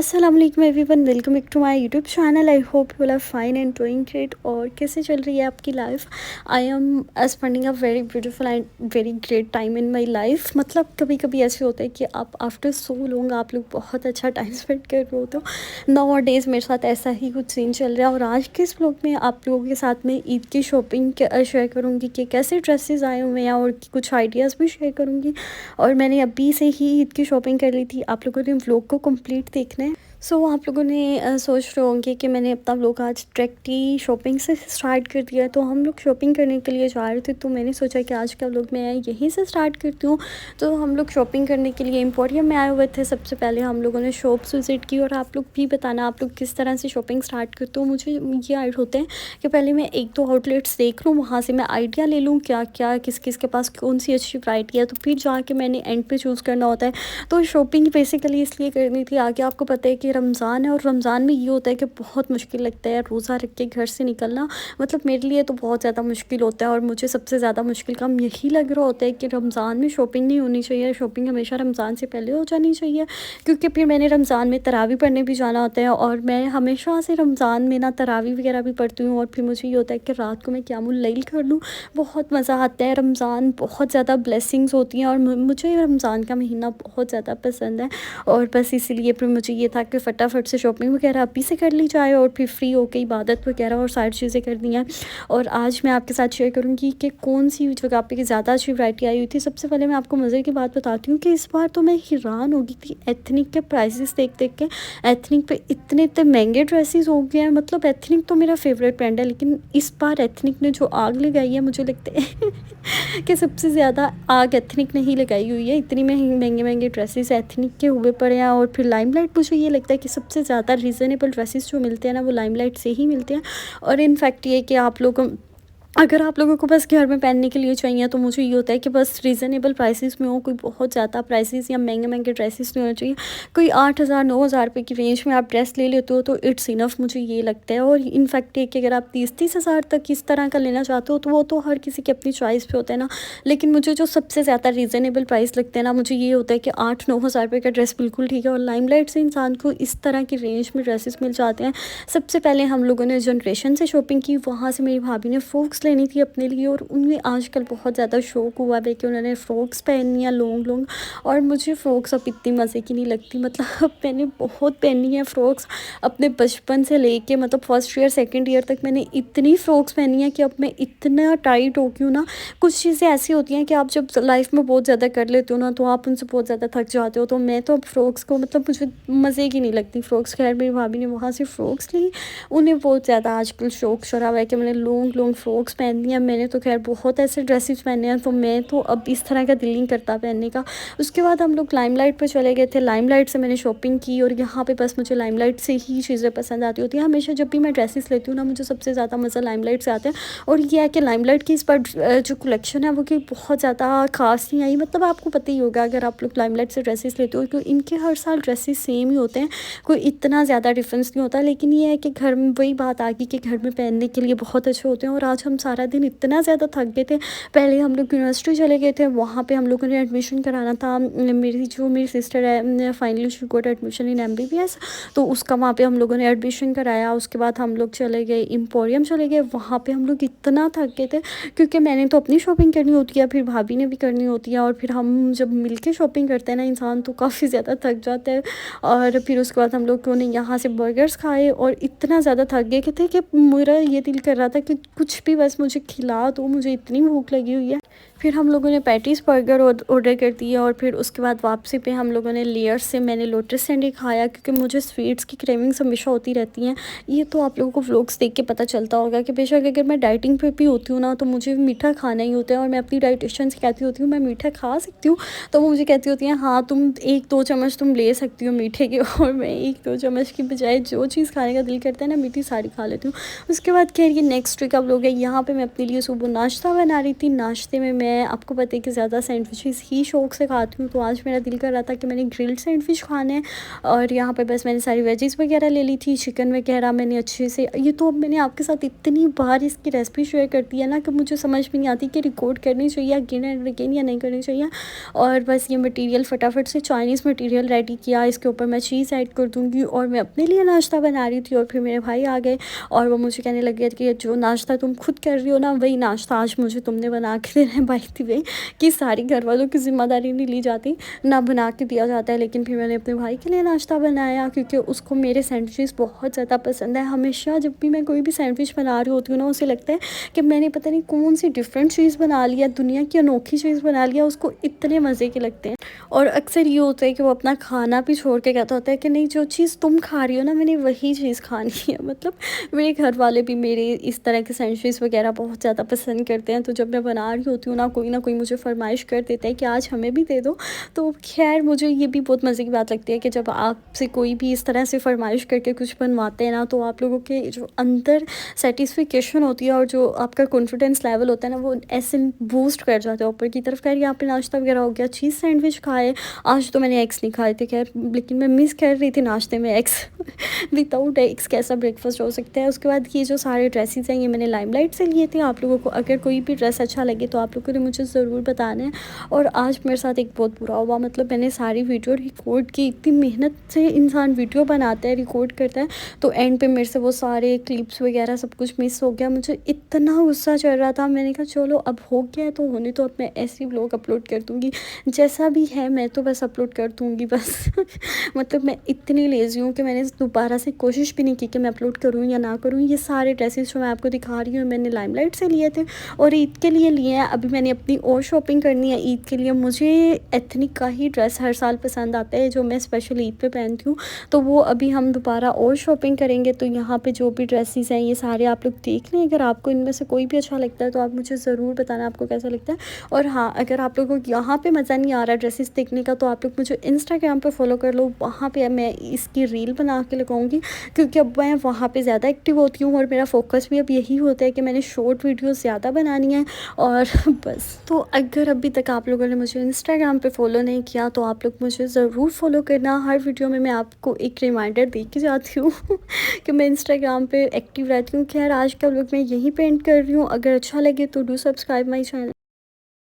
अस्सलाम वालेकुम everyone, welcome back to my YouTube channel. I hope you are fine and doing great. और कैसे चल रही है आपकी life? I am spending a very beautiful and very great time in my life. मतलब कभी कभी ऐसे होता है कि आप आफ्टर सो लॉन्ग आप लोग बहुत अच्छा टाइम स्पेंड कर रहे हो। तो नाउ डेज़ मेरे साथ ऐसा ही कुछ सीन चल रहा है। और आज के इस ब्लॉग में आप लोगों के साथ में ईद की शॉपिंग शेयर करूँगी कि कैसे ड्रेसेस आए हुए हैं, और कुछ आइडियाज़ भी शेयर करूँगी। और मैंने अभी से ही ईद की शॉपिंग कर ली थी। आप लोगों ने व्लॉग को कंप्लीट देखना है। सो आप लोगों ने सोच रहे होंगे कि मैंने अपना व्लॉग आज डायरेक्टली शॉपिंग से स्टार्ट कर दिया। तो हम लोग शॉपिंग करने के लिए जा रहे थे, तो मैंने सोचा कि आज का व्लॉग मैं यहीं से स्टार्ट करती हूँ। तो हम लोग शॉपिंग करने के लिए एम्पोरियम में आए हुए थे। सबसे पहले हम लोगों ने शॉप्स विज़िट की। और आप लोग भी बताना आप लोग किस तरह से शॉपिंग स्टार्ट करते हो। मुझे ये आइड होते हैं कि पहले मैं एक दो आउटलेट्स देख लूँ, वहाँ से मैं आइडिया ले लूँ क्या क्या किस किस के पास कौन सी अच्छी वैरायटी है, तो फिर जाके मैंने एंड पे चूज़ करना होता है। तो शॉपिंग बेसिकली इसलिए करनी थी, आगे आपको पता है कि रमज़ान है, और रमज़ान में ये होता है कि बहुत मुश्किल लगता है रोज़ा रख के घर से निकलना। मतलब मेरे लिए तो बहुत ज़्यादा मुश्किल होता है, और मुझे सबसे ज़्यादा मुश्किल काम यही लग रहा होता है कि रमज़ान में शॉपिंग नहीं होनी चाहिए। शॉपिंग हमेशा रमज़ान से पहले हो जानी चाहिए, क्योंकि फिर मैंने रमज़ान में तरावी पढ़ने भी जाना होता है। और मैं हमेशा से रमज़ान में ना तरावी वगैरह भी पढ़ती हूँ। और फिर मुझे ये होता है कि रात को मैं क़यामुल लैल कर लूँ। बहुत मज़ा आता है। रमज़ान बहुत ज़्यादा ब्लेसिंग्स होती हैं, और मुझे रमज़ान का महीना बहुत ज़्यादा पसंद है। और बस इसीलिए फिर मुझे ये था कि फटाफट से शॉपिंग वगैरह अभी से कर ली जाए, और फिर फ्री होकर इबादत वगैरह और सारी चीज़ें करनी हैं। और आज मैं आपके साथ शेयर करूँगी कि कौन सी जगह पे ज़्यादा अच्छी वैरायटी आई हुई थी। सबसे पहले मैं आपको मज़े की बात बताती हूँ कि इस बार तो मैं हैरान हो गई थी एथनिक के प्राइसेस देख देख के। एथनिक पे इतने इतने महंगे ड्रेसेस हो गए हैं। मतलब एथनिक तो मेरा फेवरेट ब्रांड है, लेकिन इस बार एथनिक ने जो आग लगाई है, मुझे लगता है कि सबसे ज़्यादा आग एथनिक ने ही लगाई हुई है। इतनी महंगे महंगे ड्रेसेस एथनिक के हुए पड़े हैं। और फिर लाइमलाइट, मुझे ये लगता है कि सबसे ज़्यादा रीज़नेबल ड्रेसेस जो मिलते हैं ना, वो लाइमलाइट से ही मिलते हैं। और इनफैक्ट ये कि आप लोग अगर आप लोगों को बस घर में पहनने के लिए चाहिए, तो मुझे ये होता है कि बस रीज़नेबल प्राइसेस में हो, कोई बहुत ज़्यादा प्राइसेस या महंगे महंगे ड्रेसेस नहीं होने चाहिए। कोई 8,000 9,000 रुपये की रेंज में आप ड्रेस ले लेते हो तो इट्स इनफ, मुझे ये लगता है। और इनफैक्ट ये कि अगर आप 30-30 हज़ार तक इस तरह का लेना चाहते हो, तो वो तो हर किसी की अपनी चॉइस पे होता है ना। लेकिन मुझे जो सबसे ज़्यादा रीज़नेबल प्राइस लगते हैं ना, मुझे ये होता है कि 8-9 हज़ार रुपये का ड्रेस बिल्कुल ठीक है। और लाइमलाइट से इंसान को इस तरह की रेंज में ड्रेसेस मिल जाते हैं। सबसे पहले हम लोगों ने जनरेशन से शॉपिंग की। वहाँ से मेरी भाभी ने फ्रॉक्स लेनी थी अपने लिए, और उनमें आजकल बहुत ज़्यादा शौक हुआ है कि उन्होंने फ़्रॉक्स पहननी है लॉन्ग लॉन्ग। और मुझे फ़्रॉक्स अब इतनी मज़े की नहीं लगती। मतलब मैंने बहुत पहनी है फ़्रॉक्स अपने बचपन से लेके, मतलब फर्स्ट ईयर सेकंड ईयर तक मैंने इतनी फ़्रॉक्स पहनी है कि अब मैं इतना टाइट हो गई हूँ ना। कुछ चीज़ें ऐसी होती हैं कि आप जब लाइफ में बहुत ज़्यादा कर लेते हो ना, तो आप उनसे बहुत ज़्यादा थक जाते हो। तो मैं तो अब फ़्रॉक्स को, मतलब मुझे मज़े की नहीं लगती फ़्रॉक्स। खैर मेरी भाभी ने वहाँ से फ़्रॉक्स ली। उन्हें बहुत ज़्यादा आजकल शौक चढ़ा हुआ है कि मैंने लॉन्ग लॉन्ग फ़्रॉक्स पहननी है। मैंने तो खैर बहुत ऐसे ड्रेसेस पहने हैं, तो मैं तो अब इस तरह का दिल नहीं करता पहनने का। उसके बाद हम लोग लाइमलाइट पे चले गए थे। लाइमलाइट से मैंने शॉपिंग की। और यहाँ पे बस मुझे लाइमलाइट से ही चीज़ें पसंद आती होती हैं। हमेशा जब भी मैं ड्रेसेस लेती हूँ ना, मुझे सबसे ज़्यादा मज़ा लाइमलाइट से आता है। और ये है कि लाइमलाइट की इस बार जो कलेक्शन है वो कि बहुत ज़्यादा खास नहीं आई। मतलब आपको पता ही होगा अगर आप लोग लाइमलाइट से ड्रेसेस लेते हो, तो इनके हर साल ड्रेसेस सेम ही होते हैं, कोई इतना ज़्यादा डिफरेंस नहीं होता। लेकिन ये है कि घर में वही बात आ गई कि घर में पहनने के लिए बहुत अच्छे होते हैं। और आज हम सारा दिन इतना ज़्यादा थक गए थे। पहले हम लोग यूनिवर्सिटी चले गए थे, वहाँ पे हम लोगों ने एडमिशन कराना था। मेरी सिस्टर है, finally she got admission in MBBS। तो उसका वहाँ पे हम लोगों ने एडमिशन कराया। उसके बाद हम लोग चले गए एम्पोरियम चले गए। वहाँ पे हम लोग इतना थक गए थे, क्योंकि मैंने तो अपनी शॉपिंग करनी होती है, फिर भाभी ने भी करनी होती है। और फिर हम जब मिल के शॉपिंग करते हैं ना, इंसान तो काफ़ी ज़्यादा थक जाता है। और फिर उसके बाद हम लोगों ने यहाँ से बर्गर्स खाए, और इतना ज़्यादा थक गए थे कि मेरा ये दिल कर रहा था कि कुछ भी बस मुझे खिला दो, मुझे इतनी भूख लगी हुई है। फिर हम लोगों ने पैटीज़ बर्गर ऑर्डर कर दिया। और फिर उसके बाद वापसी पे हम लोगों ने लेयर्स से मैंने लोटस सैंडी खाया, क्योंकि मुझे स्वीट्स की क्रेविंग्स हमेशा होती रहती हैं। ये तो आप लोगों को व्लॉग्स देख के पता चलता होगा कि बेशक अगर मैं डाइटिंग पे भी होती हूँ ना, तो मुझे मीठा खाना ही होता है। और मैं अपनी डाइटिशियन से कहती होती हूँ मैं मीठा खा सकती हूँ, तो वो मुझे कहती होती हैं हाँ तुम 1-2 चम्मच तुम ले सकती हो मीठे के। और मैं 1-2 चम्मच की बजाय जो चीज़ खाने का दिल करता है ना मीठी, सारी खा लेती हूँ। उसके बाद खैर ये नेक्स्ट वीक का व्लॉग है। यहाँ यहाँ पे मैं अपने लिए सुबह नाश्ता बना रही थी। नाश्ते में मैं आपको पता है कि ज़्यादा सैंडविचेस ही शौक़ से खाती हूँ, तो आज मेरा दिल कर रहा था कि मैंने ग्रिल्ड सैंडविच खाने हैं। और यहाँ पे बस मैंने सारी वेजीज़ वगैरह ले ली थी, चिकन वगैरह मैंने अच्छे से, ये तो अब मैंने आपके साथ इतनी बार इसकी रेसिपी शेयर कर दी है ना कि मुझे समझ में नहीं आती कि रिकॉर्ड करनी चाहिए अगेन एंड अगेन या नहीं करनी चाहिए। और बस ये मटेरियल फटाफट से चाइनीज़ मटेरियल रेडी किया, इसके ऊपर मैं चीज़ ऐड कर दूँगी। और मैं अपने लिए नाश्ता बना रही थी और फिर मेरे भाई आ गए और वो मुझे कहने लगे कि जो नाश्ता तुम खुद कर रही हो ना, वही नाश्ता आज मुझे तुमने बना के देना है। बाय द वे कि सारी घर वालों की ज़िम्मेदारी नहीं ली जाती, ना बना के दिया जाता है, लेकिन फिर मैंने अपने भाई के लिए नाश्ता बनाया क्योंकि उसको मेरे सैंडविचेस बहुत ज़्यादा पसंद है। हमेशा जब भी मैं कोई भी सैंडविच बना रही होती हूँ ना, उसे लगता है कि मैंने पता नहीं कौन सी डिफरेंट चीज़ बना लिया, दुनिया की अनोखी चीज़ बना लिया, उसको इतने मज़े के लगते हैं। और अक्सर ये होता है कि वो अपना खाना भी छोड़ के कहता होता है कि नहीं, जो चीज़ तुम खा रही हो ना, मैंने वही चीज़ खानी है। मतलब मेरे घर वाले भी मेरे इस तरह के सैंडविच वगैरह बहुत ज़्यादा पसंद करते हैं, तो जब मैं बना रही होती हूँ ना कोई मुझे फरमाइश कर देता है कि आज हमें भी दे दो। तो खैर मुझे ये भी बहुत मज़े की बात लगती है कि जब आपसे कोई भी इस तरह से फरमाइश करके कुछ बनवाते हैं ना, तो आप लोगों के जो अंदर सेटिस्फिकेशन होती है और जो आपका कॉन्फिडेंस लेवल होता है ना, वो ऐसे बूस्ट कर जाता है ऊपर की तरफ। खैर यहाँ पे नाश्ता वगैरह हो गया, चीज़ सैंडविच खाए। आज तो मैंने एग्स नहीं खाए थे खैर, लेकिन मैं मिस कर रही थी नाश्ते में एग्स। विदाउट एग्स कैसा ब्रेकफास्ट हो सकता है। उसके बाद ये जो सारे ड्रेसेस हैं ये मैंने लाइमलाइट से लिए थे। आप लोगों को अगर कोई भी ड्रेस अच्छा लगे तो आप लोगों ने मुझे ज़रूर बताना है। और आज मेरे साथ एक बहुत बुरा हुआ, मतलब मैंने सारी वीडियो रिकॉर्ड की, इतनी मेहनत से इंसान वीडियो बनाता है, रिकॉर्ड करता है, तो एंड पे मेरे से वो सारे क्लिप्स वगैरह सब कुछ मिस हो गया। मुझे इतना गुस्सा चल रहा था, मैंने कहा चलो अब हो गया है तो होने, तो अब मैं ऐसे व्लॉग अपलोड कर दूँगी, जैसा भी है मैं तो बस अपलोड कर दूँगी बस। मतलब मैं इतनी लेज़ी हूँ कि मैंने दोबारा से कोशिश भी नहीं की कि मैं अपलोड करूँ या ना करूँ। ये सारे ड्रेसेस जो मैं आपको दिखा रही हूँ मैंने लाइमलाइट से लिए थे और ईद के लिए लिए हैं। अभी मैंने अपनी और शॉपिंग करनी है ईद के लिए। मुझे एथनिक का ही ड्रेस हर साल पसंद आता है जो मैं स्पेशल ईद पे पहनती हूँ, तो वो अभी हम दोबारा और शॉपिंग करेंगे। तो यहाँ पे जो भी ड्रेसेस हैं ये सारे आप लोग देख लें, अगर आपको इनमें से कोई भी अच्छा लगता है तो आप मुझे ज़रूर बताना आपको कैसा लगता है। और हाँ, अगर आप लोगों को यहाँ पे मज़ा नहीं आ रहा ड्रेसेस देखने का, तो आप लोग मुझे इंस्टाग्राम पे फॉलो कर लो, वहाँ पे मैं इसकी रील बना के लगाऊंगी, क्योंकि अब मैं वहाँ पे ज़्यादा एक्टिव होती हूँ और मेरा फोकस भी अब यही होता है कि मैंने शॉर्ट वीडियोस ज़्यादा बनानी है। और बस, तो अगर अभी तक आप लोगों ने मुझे इंस्टाग्राम पे फॉलो नहीं किया तो आप लोग मुझे ज़रूर फॉलो करना। हर वीडियो में मैं आपको एक रिमाइंडर दे के जाती हूँ कि मैं इंस्टाग्राम पे एक्टिव रहती हूँ। खैर आज का व्लॉग मैं यहीं पे एंड कर रही हूँ। अगर अच्छा लगे तो डू सब्सक्राइब माई चैनल।